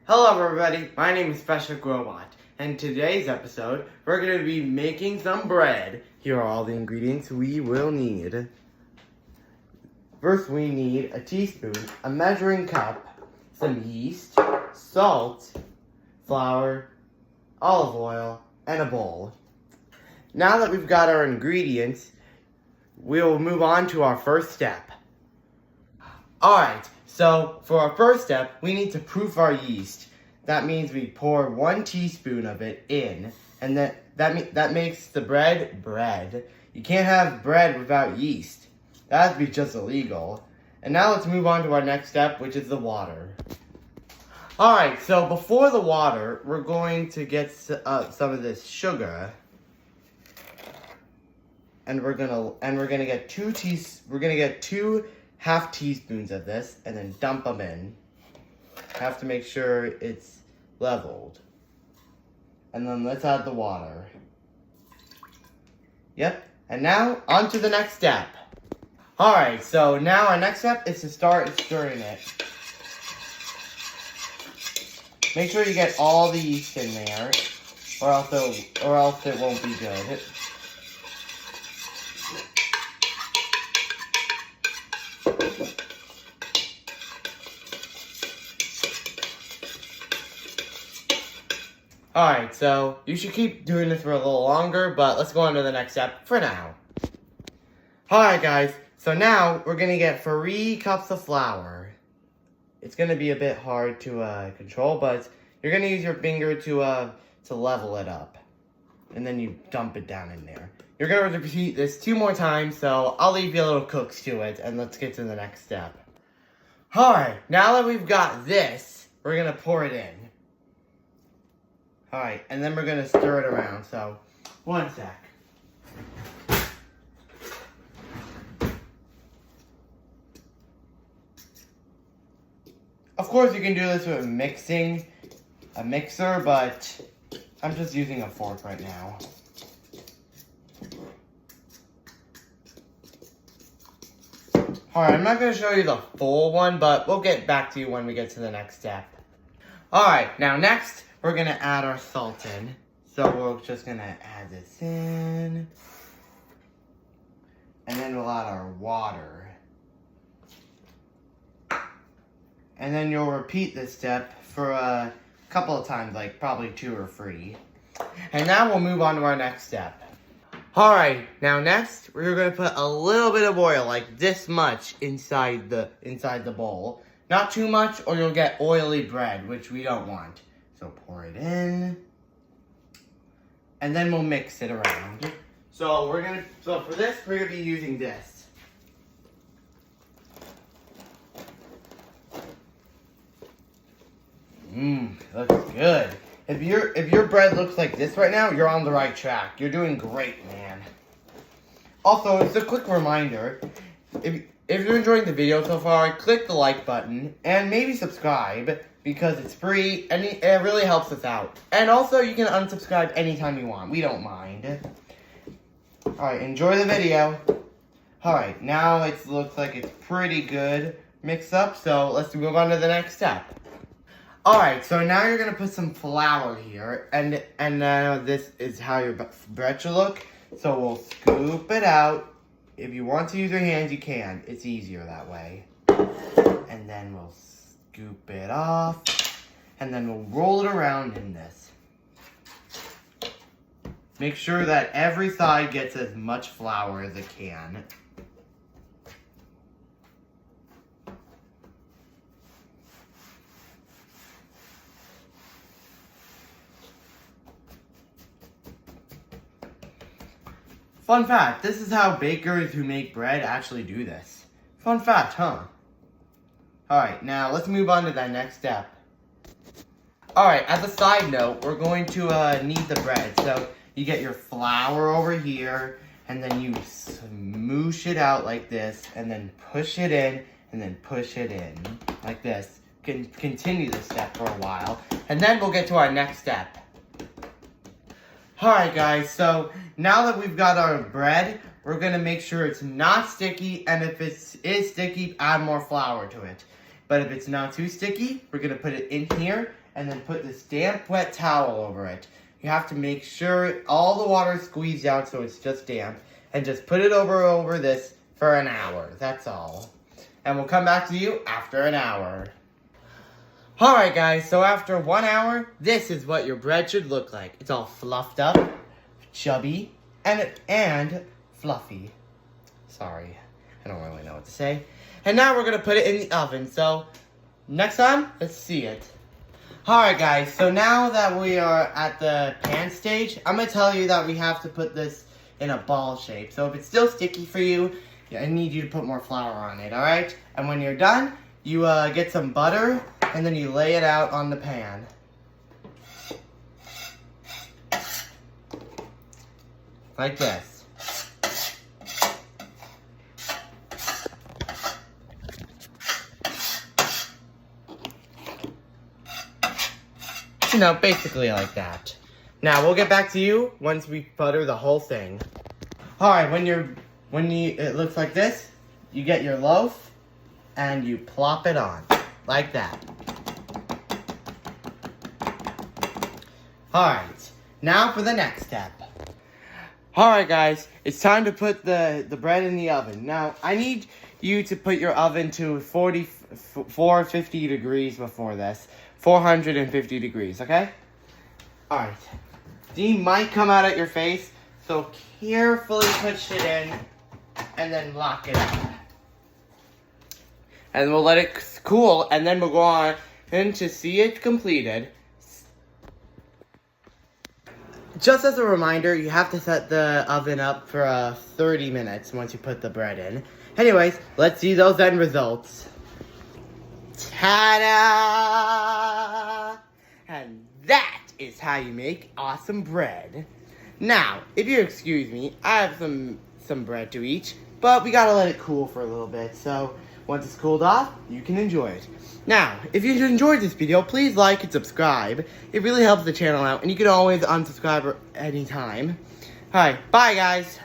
Hello everybody, my name is FreshHookRobot, and in today's episode, we're going to be making some bread. Here are all the ingredients we will need. First we need a teaspoon, a measuring cup, some yeast, salt, flour, olive oil, and a bowl. Now that we've got our ingredients, we'll move on to our first step. Alright, so for our first step, we need to proof our yeast. That means we pour 1 teaspoon of it in, and that makes the bread. You can't have bread without yeast. That'd be just illegal. And now let's move on to our next step, which is the water. Alright, so before the water, we're going to get some of this sugar. And we're gonna get 2 half teaspoons of this, and then dump them in. Have to make sure it's leveled. And then let's add the water. Yep, and now on to the next step. Alright, so now our next step is to start stirring it. Make sure you get all the yeast in there, or else it won't be good. Alright, so you should keep doing this for a little longer, but let's go on to the next step for now. Alright guys, so now we're going to get 3 cups of flour. It's going to be a bit hard to control, but you're going to use your finger to level it up. And then you dump it down in there. You're going to repeat this 2 more times, so I'll leave you a little cooks to it, and let's get to the next step. Alright, now that we've got this, we're going to pour it in. Alright, and then we're going to stir it around, so 1 sec. Of course you can do this with a mixer, but I'm just using a fork right now. Alright, I'm not going to show you the full one, but we'll get back to you when we get to the next step. Alright, now next, we're going to add our salt in. So we're just going to add this in. And then we'll add our water. And then you'll repeat this step for a couple of times, like probably 2 or 3. And now we'll move on to our next step. Alright, now next, we're going to put a little bit of oil, like this much, inside the bowl. Not too much, or you'll get oily bread, which we don't want. So pour it in, and then we'll mix it around. So for this, we're gonna be using this. Looks good. If your bread looks like this right now, you're on the right track. You're doing great, man. Also, it's a quick reminder, if you're enjoying the video so far, click the like button and maybe subscribe, because it's free and it really helps us out. And also, you can unsubscribe anytime you want. We don't mind. Alright, enjoy the video. Alright, now it looks like it's pretty good mixed up, so let's move on to the next step. Alright, so now you're going to put some flour here, and this is how your bread should look. So we'll scoop it out. If you want to use your hands, you can. It's easier that way. And then we'll scoop it off, and then we'll roll it around in this. Make sure that every side gets as much flour as it can. Fun fact, this is how bakers who make bread actually do this. Fun fact, huh? Alright, now let's move on to that next step. Alright, as a side note, we're going to knead the bread. So you get your flour over here, and then you smoosh it out like this, and then push it in, and then push it in, like this. Continue this step for a while, and then we'll get to our next step. Alright guys, so now that we've got our bread, we're going to make sure it's not sticky, and if it is sticky, add more flour to it. But if it's not too sticky, we're going to put it in here and then put this damp, wet towel over it. You have to make sure all the water is squeezed out so it's just damp. And just put it over this for an hour. That's all. And we'll come back to you after an hour. Alright guys, so after 1 hour, this is what your bread should look like. It's all fluffed up, chubby, and fluffy. Sorry, I don't really know what to say. And now we're going to put it in the oven. So, next time, let's see it. Alright guys, so now that we are at the pan stage, I'm going to tell you that we have to put this in a ball shape. So if it's still sticky for you, I need you to put more flour on it, alright? And when you're done, you get some butter, and then you lay it out on the pan. Like this. You know, basically like that. Now, we'll get back to you once we butter the whole thing. Alright, when it looks like this, you get your loaf, and you plop it on. Like that. Alright, now for the next step. Alright guys, it's time to put the bread in the oven. Now, I need you to put your oven to 450 degrees before this. 450 degrees, okay? Alright. Steam might come out at your face, so carefully push it in, and then lock it up. And we'll let it cool, and then we'll go on to see it completed. Just as a reminder, you have to set the oven up for 30 minutes once you put the bread in. Anyways, let's see those end results. Ta-da! And that is how you make awesome bread. Now, if you excuse me, I have some bread to eat, but we gotta let it cool for a little bit, so once it's cooled off, you can enjoy it. Now, if you enjoyed this video, please like and subscribe. It really helps the channel out, and you can always unsubscribe at any time. Alright, bye guys!